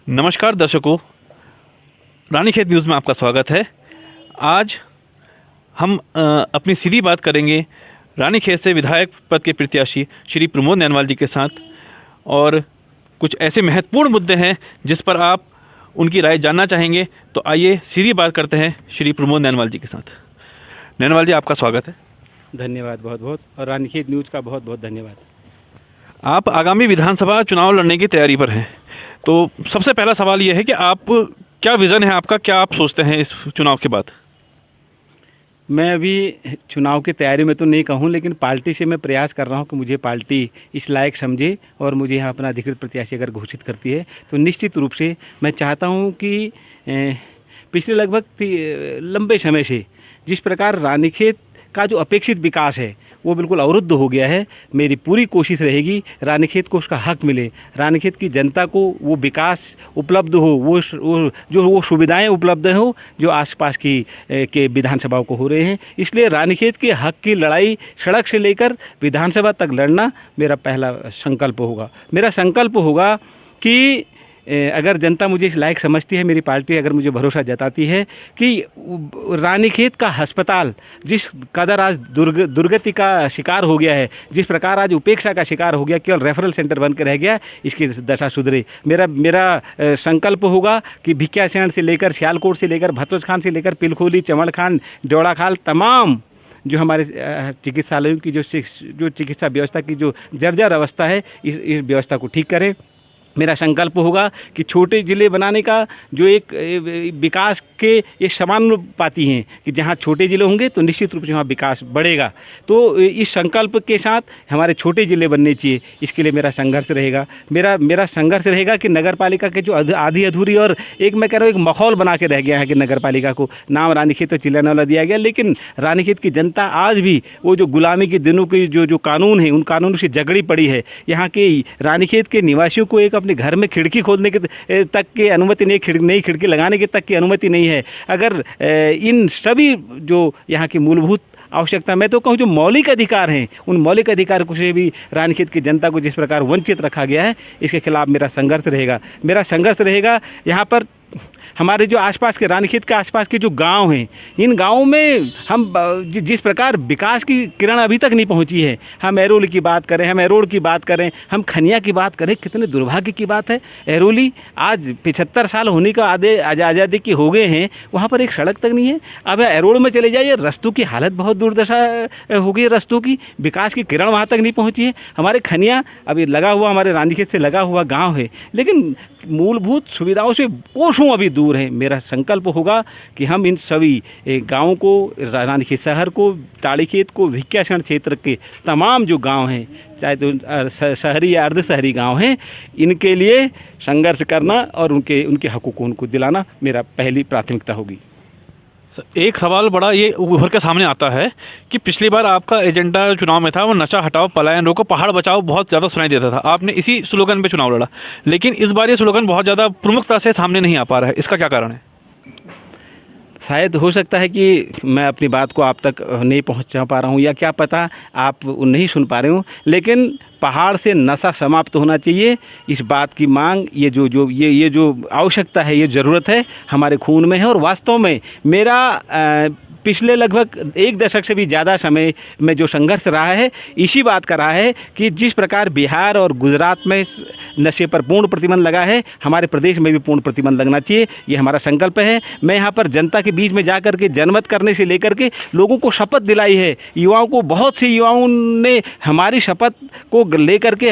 नमस्कार दर्शकों, रानीखेत न्यूज़ में आपका स्वागत है। आज हम अपनी सीधी बात करेंगे रानीखेत से विधायक पद के प्रत्याशी श्री प्रमोद नैनवाल जी के साथ, और कुछ ऐसे महत्वपूर्ण मुद्दे हैं जिस पर आप उनकी राय जानना चाहेंगे। तो आइए सीधी बात करते हैं श्री प्रमोद नैनवाल जी के साथ। नैनवाल जी, आपका स्वागत है। धन्यवाद बहुत बहुत, और रानीखेत न्यूज़ का बहुत बहुत धन्यवाद। आप आगामी विधानसभा चुनाव लड़ने की तैयारी पर हैं, तो सबसे पहला सवाल ये है कि आप क्या विज़न है आपका, क्या आप सोचते हैं इस चुनाव के बाद? मैं अभी चुनाव की तैयारी में तो नहीं कहूँ, लेकिन पार्टी से मैं प्रयास कर रहा हूँ कि मुझे पार्टी इस लायक समझे और मुझे यहाँ अपना अधिकृत प्रत्याशी अगर घोषित करती है तो निश्चित रूप से मैं चाहता हूँ कि पिछले लगभग लंबे समय से जिस प्रकार रानीखेत का जो अपेक्षित विकास है वो बिल्कुल अवरुद्ध हो गया है। मेरी पूरी कोशिश रहेगी रानीखेत को उसका हक मिले, रानीखेत की जनता को वो विकास उपलब्ध हो, वो सुविधाएं उपलब्ध हो जो आसपास की के विधानसभाओं को हो रहे हैं। इसलिए रानीखेत के हक की लड़ाई सड़क से लेकर विधानसभा तक लड़ना मेरा पहला संकल्प होगा। मेरा संकल्प होगा कि अगर जनता मुझे इस लायक समझती है, मेरी पार्टी अगर मुझे भरोसा जताती है कि रानीखेत का अस्पताल जिस कदर आज दुर्गति का शिकार हो गया है, जिस प्रकार आज उपेक्षा का शिकार हो गया, केवल रेफरल सेंटर बन के रह गया, इसकी दशा सुधरे। मेरा संकल्प होगा कि भिक्यासैंण से लेकर सियालकोट से लेकर भतोज खान से लेकर पिलखोली, चमड़खान, डोड़ाखाल, तमाम जो हमारे चिकित्सालयों की जो चिकित्सा व्यवस्था की जो जर्जर अवस्था है, इस व्यवस्था को ठीक करें। मेरा संकल्प होगा कि छोटे ज़िले बनाने का जो एक विकास के ये समानुपाती हैं कि जहाँ छोटे ज़िले होंगे तो निश्चित रूप से वहाँ विकास बढ़ेगा। तो इस संकल्प के साथ हमारे छोटे ज़िले बनने चाहिए, इसके लिए मेरा संघर्ष रहेगा। मेरा संघर्ष रहेगा कि नगर पालिका के जो आधी अधूरी और एक मैं कह रहा हूँ एक माहौल बना के रह गया है कि नगर पालिका को नाम रानीखेत तो चिल्लाने वाला दिया गया, लेकिन रानीखेत की जनता आज भी वो जो गुलामी के दिनों के जो कानून है उन कानूनों से जगड़ी पड़ी है। यहाँ के रानीखेत के निवासियों को एक अपने घर में खिड़की खोलने के तक की अनुमति नहीं, नई खिड़की लगाने के तक की अनुमति नहीं है। अगर इन सभी जो यहाँ की मूलभूत आवश्यकता, मैं तो कहूँ जो मौलिक अधिकार हैं, उन मौलिक अधिकार से भी रानीखेत की जनता को जिस प्रकार वंचित रखा गया है, इसके खिलाफ मेरा संघर्ष रहेगा। मेरा संघर्ष रहेगा यहाँ पर हमारे जो आसपास के रानीखेत के आसपास के जो गांव हैं, इन गांवों में हम जिस प्रकार विकास की किरण अभी तक नहीं पहुंची है, हम एरोली की बात करें, हम एरोड की बात करें, हम खनिया की बात करें, कितने दुर्भाग्य की बात है। एरोली आज 75 साल होने का आज़ादी के हो गए हैं, वहाँ पर एक सड़क तक नहीं है। अब एरोड में चले जाइए, रस्तों की हालत बहुत दुर्दशा हो गई, रस्तों की विकास की किरण वहाँ तक नहीं पहुँची है। हमारे खनिया अभी लगा हुआ, हमारे रानीखेत से लगा हुआ गाँव है, लेकिन मूलभूत सुविधाओं से कोसों अभी दूर है। मेरा संकल्प होगा कि हम इन सभी गाँवों को, रानीखेत शहर को, ताड़ीखेत को, भिक्यासैंण क्षेत्र के तमाम जो गांव हैं, चाहे तो शहरी या अर्ध शहरी गांव हैं, इनके लिए संघर्ष करना और उनके हकों को उनको दिलाना मेरा पहली प्राथमिकता होगी। एक सवाल बड़ा ये उभर के सामने आता है कि पिछली बार आपका एजेंडा चुनाव में था वो नशा हटाओ, पलायन रोको, पहाड़ बचाओ बहुत ज़्यादा सुनाई देता था। आपने इसी स्लोगन पे चुनाव लड़ा, लेकिन इस बार ये स्लोगन बहुत ज़्यादा प्रमुखता से सामने नहीं आ पा रहा है। इसका क्या कारण है? शायद हो सकता है कि मैं अपनी बात को आप तक नहीं पहुंचा पा रहा हूं, या क्या पता आप नहीं सुन पा रहे हो, लेकिन पहाड़ से नशा समाप्त होना चाहिए, इस बात की मांग, ये जो आवश्यकता है, ये ज़रूरत है, हमारे खून में है। और वास्तव में मेरा पिछले लगभग एक दशक से भी ज़्यादा समय में जो संघर्ष रहा है, इसी बात का रहा है कि जिस प्रकार बिहार और गुजरात में नशे पर पूर्ण प्रतिबंध लगा है, हमारे प्रदेश में भी पूर्ण प्रतिबंध लगना चाहिए। ये हमारा संकल्प है। मैं यहाँ पर जनता के बीच में जा कर के जनमत करने से लेकर के लोगों को शपथ दिलाई है। युवाओं को, बहुत से युवाओं ने हमारी शपथ को लेकर के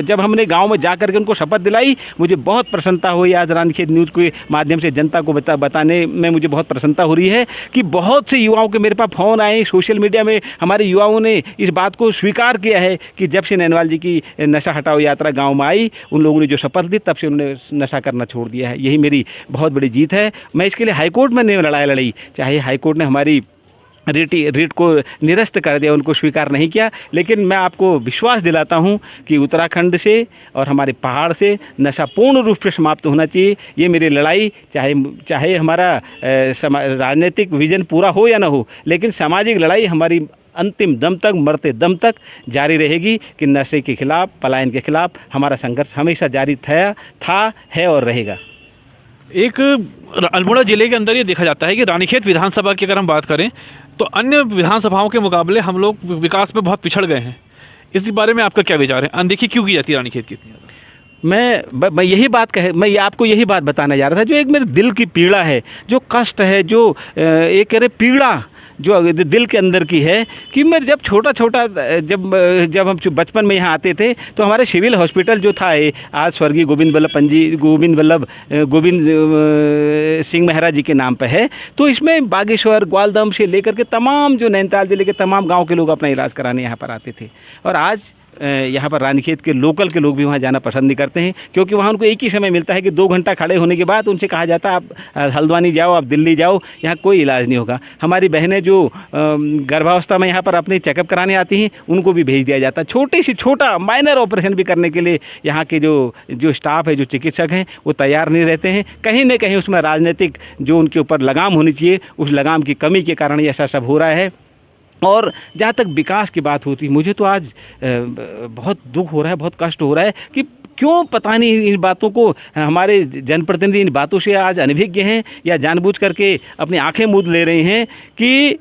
जब हमने गाँव में जा कर के उनको शपथ दिलाई, मुझे बहुत प्रसन्नता हुई। आज रानीखेत न्यूज़ के माध्यम से जनता को बताने में मुझे बहुत प्रसन्नता हो रही है कि बहुत से युवाओं के मेरे पास फ़ोन आए, सोशल मीडिया में हमारे युवाओं ने इस बात को स्वीकार किया है कि जब से नैनवाल जी की नशा हटाओ यात्रा गांव में आई, उन लोगों ने जो शपथ दी, तब से उन्होंने नशा करना छोड़ दिया है। यही मेरी बहुत बड़ी जीत है। मैं इसके लिए हाईकोर्ट में नहीं लड़ाई, चाहे हाईकोर्ट ने हमारी रीट को निरस्त कर दिया, उनको स्वीकार नहीं किया, लेकिन मैं आपको विश्वास दिलाता हूं कि उत्तराखंड से और हमारे पहाड़ से नशा पूर्ण रूप से समाप्त होना चाहिए। ये मेरी लड़ाई, चाहे हमारा राजनीतिक विजन पूरा हो या ना हो, लेकिन सामाजिक लड़ाई हमारी अंतिम दम तक, मरते दम तक जारी रहेगी कि नशे के खिलाफ, पलायन के खिलाफ हमारा संघर्ष हमेशा जारी था, है और रहेगा। एक अल्मोड़ा ज़िले के अंदर ये देखा जाता है कि रानीखेत विधानसभा की अगर हम बात करें तो अन्य विधानसभाओं के मुकाबले हम लोग विकास में बहुत पिछड़ गए हैं। इस बारे में आपका क्या विचार है? अनदेखी क्यों की जाती है रानीखेत की इतनी ज़्यादा? मैं आपको यही बात बताना जा रहा था, जो एक मेरे दिल की पीड़ा है, जो कष्ट है, जो एक पीड़ा जो दिल के अंदर की है कि मैं जब छोटा जब हम बचपन में यहाँ आते थे तो हमारे सिविल हॉस्पिटल जो था, आज स्वर्गीय गोविंद सिंह मेहरा जी के नाम पे है, तो इसमें बागेश्वर, ग्वालदम से लेकर के तमाम जो नैनीताल जिले के तमाम गांव के लोग अपना इलाज कराने यहाँ पर आते थे। और आज यहाँ पर रानीखेत के लोकल के लोग भी वहाँ जाना पसंद नहीं करते हैं, क्योंकि वहाँ उनको एक ही समय मिलता है कि 2 घंटा खड़े होने के बाद उनसे कहा जाता है आप हल्द्वानी जाओ, आप दिल्ली जाओ, यहाँ कोई इलाज नहीं होगा। हमारी बहनें जो गर्भावस्था में यहाँ पर अपने चेकअप कराने आती हैं, उनको भी भेज दिया जाता है। छोटा माइनर ऑपरेशन भी करने के लिए यहाँ के जो स्टाफ है, जो चिकित्सक हैं, वो तैयार नहीं रहते हैं। कहीं न कहीं उसमें राजनीतिक जो उनके ऊपर लगाम होनी चाहिए, उस लगाम की कमी के कारण ये ऐसा सब हो रहा है। और जहाँ तक विकास की बात होती, मुझे तो आज बहुत दुख हो रहा है, बहुत कष्ट हो रहा है कि क्यों पता नहीं इन बातों को हमारे जनप्रतिनिधि इन बातों से आज अनभिज्ञ हैं या जानबूझ करके अपनी आंखें मूंद ले रहे हैं कि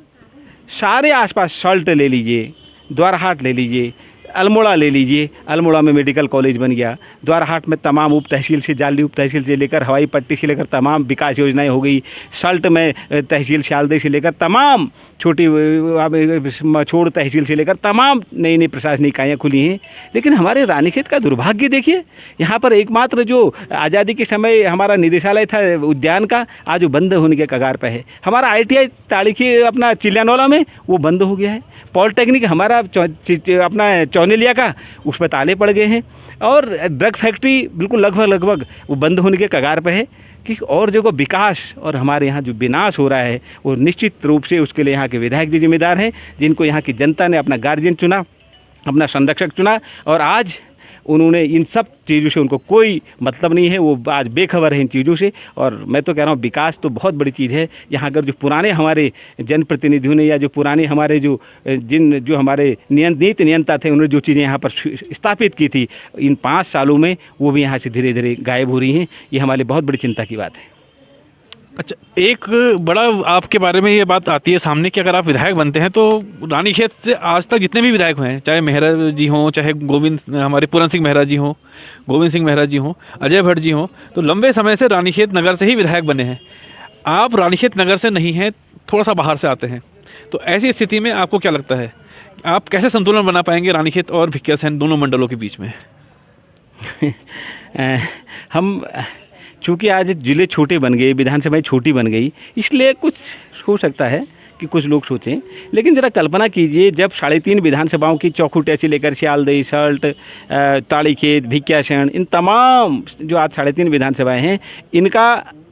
सारे आसपास सल्ट ले लीजिए, द्वाराहाट ले लीजिए, अल्मोड़ा ले लीजिए, अल्मोड़ा में मेडिकल कॉलेज बन गया, द्वाराहाट में तमाम उप तहसील से, जाली उप तहसील से लेकर हवाई पट्टी से लेकर तमाम विकास योजनाएं हो गई। सल्ट में तहसील शालदे से लेकर तमाम छोटी छोड़ तहसील से लेकर तमाम नई नई प्रशासनिक इकाइयाँ खुली हैं। लेकिन हमारे रानीखेत का दुर्भाग्य देखिए, यहाँ पर एकमात्र जो आज़ादी के समय हमारा निदेशालय था उद्यान का, आज वो बंद होने के कगार पर है। हमारा ITI तारीखी अपना चिलियानौला में वो बंद हो गया है। पॉलिटेक्निक हमारा अपना चौनेलिया का, उस पर ताले पड़ गए हैं। और ड्रग फैक्ट्री बिल्कुल लगभग वो बंद होने के कगार पे है कि और जगह विकास और हमारे यहाँ जो विनाश हो रहा है, वो निश्चित रूप से उसके लिए यहाँ के विधायक जी जिम्मेदार हैं, जिनको यहाँ की जनता ने अपना गार्जियन चुना, अपना संरक्षक चुना। और आज उन्होंने इन सब चीज़ों से उनको कोई मतलब नहीं है, वो आज बेखबर है इन चीज़ों से। और मैं तो कह रहा हूँ विकास तो बहुत बड़ी चीज़ है। यहाँ अगर जो पुराने हमारे जनप्रतिनिधियों ने या जो पुराने हमारे जो हमारे नीति नियंता थे, उन्होंने जो चीज़ें यहाँ पर स्थापित की थी, इन 5 सालों में वो भी यहाँ से धीरे धीरे गायब हो रही हैं। ये हमारे बहुत बड़ी चिंता की बात है। अच्छा, एक बड़ा आपके बारे में ये बात आती है सामने कि अगर आप विधायक बनते हैं तो रानीखेत से आज तक जितने भी विधायक हुए हैं, चाहे मेहरा जी हों, चाहे हमारे पूरन सिंह मेहरा जी हों, गोविंद सिंह मेहरा जी हों, अजय भट्ट जी हों, तो लंबे समय से रानीखेत नगर से ही विधायक बने हैं। आप रानीखेत नगर से नहीं हैं, थोड़ा सा बाहर से आते हैं, तो ऐसी स्थिति में आपको क्या लगता है, आप कैसे संतुलन बना पाएंगे रानीखेत और भिकियासैंण दोनों मंडलों के बीच में? हम चूँकि आज ज़िले छोटे बन गए, विधानसभाएं छोटी बन गई, इसलिए कुछ हो सकता है कि कुछ लोग सोचें। लेकिन ज़रा कल्पना कीजिए, जब 3.5 विधानसभाओं की चौखुटिया से लेकर सियालदह, सल्ट, ताड़ीखेत, भिकियासैंण, इन तमाम जो आज 3.5 विधानसभाएं हैं, इनका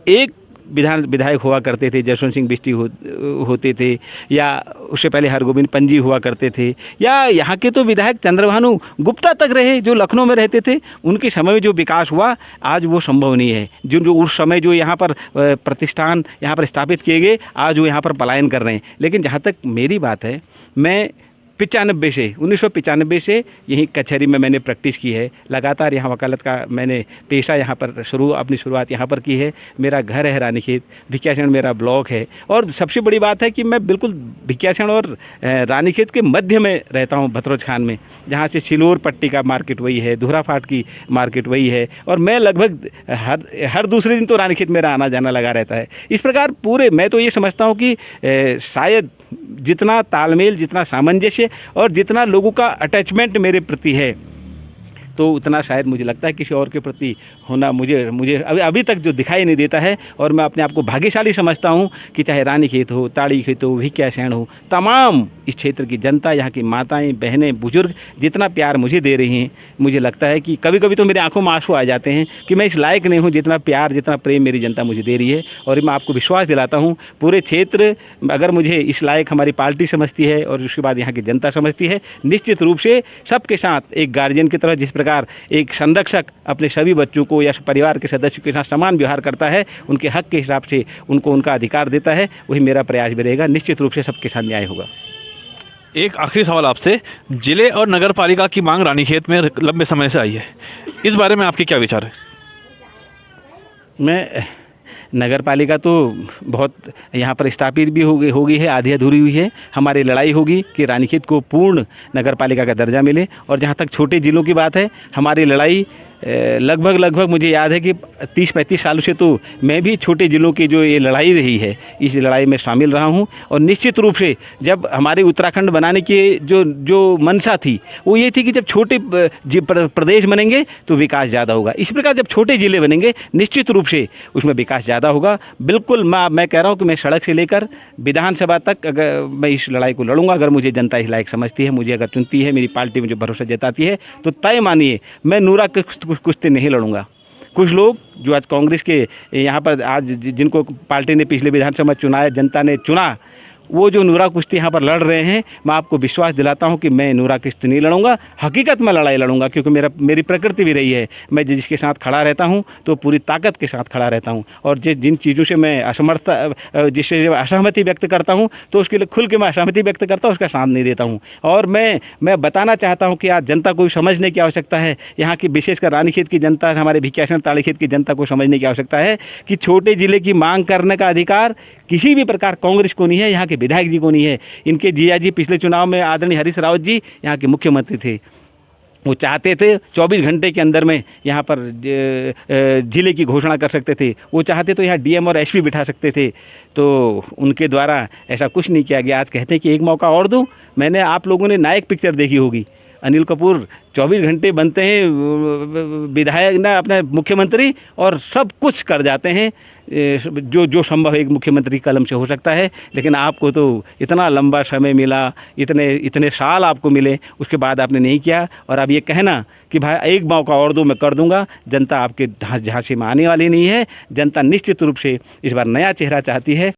एक विधायक हुआ करते थे, जसवंत सिंह बिष्टी होते थे, या उससे पहले हरगोविंद पंजी हुआ करते थे, या यहाँ के तो विधायक चंद्रभानु गुप्ता तक रहे जो लखनऊ में रहते थे। उनके समय में जो विकास हुआ आज वो संभव नहीं है। जो उस समय जो यहाँ पर प्रतिष्ठान यहाँ पर स्थापित किए गए, आज वो यहाँ पर पलायन कर रहे हैं। लेकिन जहाँ तक मेरी बात है, मैं 1995 से यहीं कचहरी में मैंने प्रैक्टिस की है। लगातार यहाँ वकालत का मैंने पेशा यहाँ पर अपनी शुरुआत यहाँ पर की है। मेरा घर है रानीखेत, भिकियासैंण मेरा ब्लॉक है। और सबसे बड़ी बात है कि मैं बिल्कुल भिकियासैंण और रानीखेत के मध्य में रहता हूँ, भतरोज खान में, जहाँ से सिलोर पट्टी का मार्केट वही है, धुराफाट की मार्केट वही है। और मैं लगभग हर दूसरे दिन तो रानीखेत मेरा आना जाना लगा रहता है। इस प्रकार पूरे मैं तो ये समझता हूँ कि शायद जितना तालमेल, जितना सामंजस्य और जितना लोगों का अटैचमेंट मेरे प्रति है, तो उतना शायद मुझे लगता है किसी और के प्रति होना मुझे अभी तक जो दिखाई नहीं देता है। और मैं अपने आप को भाग्यशाली समझता हूँ कि चाहे रानीखेत हो, ताड़ीखेत हो, भिकियासैंण हो, तमाम इस क्षेत्र की जनता, यहाँ की माताएं, बहनें, बुजुर्ग जितना प्यार मुझे दे रही हैं, मुझे लगता है कि कभी कभी तो मेरी आंखों में आंसू आ जाते हैं कि मैं इस लायक नहीं हूँ जितना प्यार, जितना प्रेम मेरी जनता मुझे दे रही है। और मैं आपको विश्वास दिलाता हूँ, पूरे क्षेत्र अगर मुझे इस लायक हमारी पार्टी समझती है और उसके बाद यहाँ की जनता समझती है, निश्चित रूप से सबके साथ एक गार्जियन की तरह, जिस प्रकार एक संरक्षक अपने सभी बच्चों को या परिवार के सदस्यों के साथ समान व्यवहार करता है, उनके हक के हिसाब से उनको उनका अधिकार देता है, वही मेरा प्रयास भी रहेगा। निश्चित रूप से सबके साथ न्याय होगा। एक आखिरी सवाल आपसे, जिले और नगर पालिका की मांग रानीखेत में लंबे समय से आई है, इस बारे में आपके क्या विचार है? मैं नगर पालिका तो बहुत यहाँ पर स्थापित भी हो गई है, आधी अधूरी हुई है। हमारी लड़ाई होगी कि रानीखेत को पूर्ण नगर पालिका का दर्जा मिले। और जहाँ तक छोटे ज़िलों की बात है, हमारी लड़ाई लगभग मुझे याद है कि 30-35 सालों से तो मैं भी छोटे ज़िलों की जो ये लड़ाई रही है, इस लड़ाई में शामिल रहा हूँ। और निश्चित रूप से जब हमारे उत्तराखंड बनाने की जो मंशा थी वो ये थी कि जब छोटे प्रदेश बनेंगे तो विकास ज़्यादा होगा। इस प्रकार जब छोटे ज़िले बनेंगे निश्चित रूप से उसमें विकास ज़्यादा होगा। बिल्कुल मैं कह रहा हूँ कि मैं सड़क से लेकर विधानसभा तक अगर मैं इस लड़ाई को लड़ूंगा, अगर मुझे जनता इस लायक समझती है, मुझे अगर चुनती है, मेरी पार्टी मुझे भरोसा जताती है, तो तय मानिए मैं नूरा कुश्ती नहीं लड़ूंगा। कुछ लोग जो आज कांग्रेस के यहाँ पर आज जिनको पार्टी ने पिछले विधानसभा चुनाया, जनता ने चुना, वो जो नूरा कुश्ती यहाँ पर लड़ रहे हैं, मैं आपको विश्वास दिलाता हूँ कि मैं नूरा कुश्ती नहीं लड़ूंगा। हकीकत में लड़ाई लड़ूंगा, क्योंकि मेरी प्रकृति भी रही है, मैं जिसके साथ खड़ा रहता हूँ तो पूरी ताकत के साथ खड़ा रहता हूँ। और जिन चीज़ों से मैं जिससे असहमति व्यक्त करता हूँ तो उसके लिए खुल के मैं असहमति व्यक्त करता हूँ, उसका साथ नहीं देता हूँ। और मैं बताना चाहता हूँ कि आज जनता को समझने की आवश्यकता है, यहाँ की विशेषकर रानीखेत की जनता, हमारे भिकियासैंण ताड़ीखेत की जनता को समझने की आवश्यकता है कि छोटे ज़िले की मांग करने का अधिकार किसी भी प्रकार कांग्रेस को नहीं है, यहाँ के विधायक जी को नहीं है। इनके जिया जी पिछले चुनाव में आदरणीय हरीश रावत जी यहाँ के मुख्यमंत्री थे, वो चाहते थे 24 घंटे के अंदर में यहाँ पर ज़िले की घोषणा कर सकते थे। वो चाहते तो यहाँ डीएम और एसपी बिठा सकते थे, तो उनके द्वारा ऐसा कुछ नहीं किया गया। आज कहते हैं कि एक मौका और दूं। मैंने आप लोगों ने नायक पिक्चर देखी होगी, अनिल कपूर 24 घंटे बनते हैं विधायक ना अपने मुख्यमंत्री, और सब कुछ कर जाते हैं जो संभव एक मुख्यमंत्री कलम से हो सकता है। लेकिन आपको तो इतना लंबा समय मिला, इतने साल आपको मिले, उसके बाद आपने नहीं किया। और अब ये कहना कि भाई एक मौका और दो, मैं कर दूंगा, जनता आपके झांसे में आने वाली नहीं है। जनता निश्चित रूप से इस बार नया चेहरा चाहती है।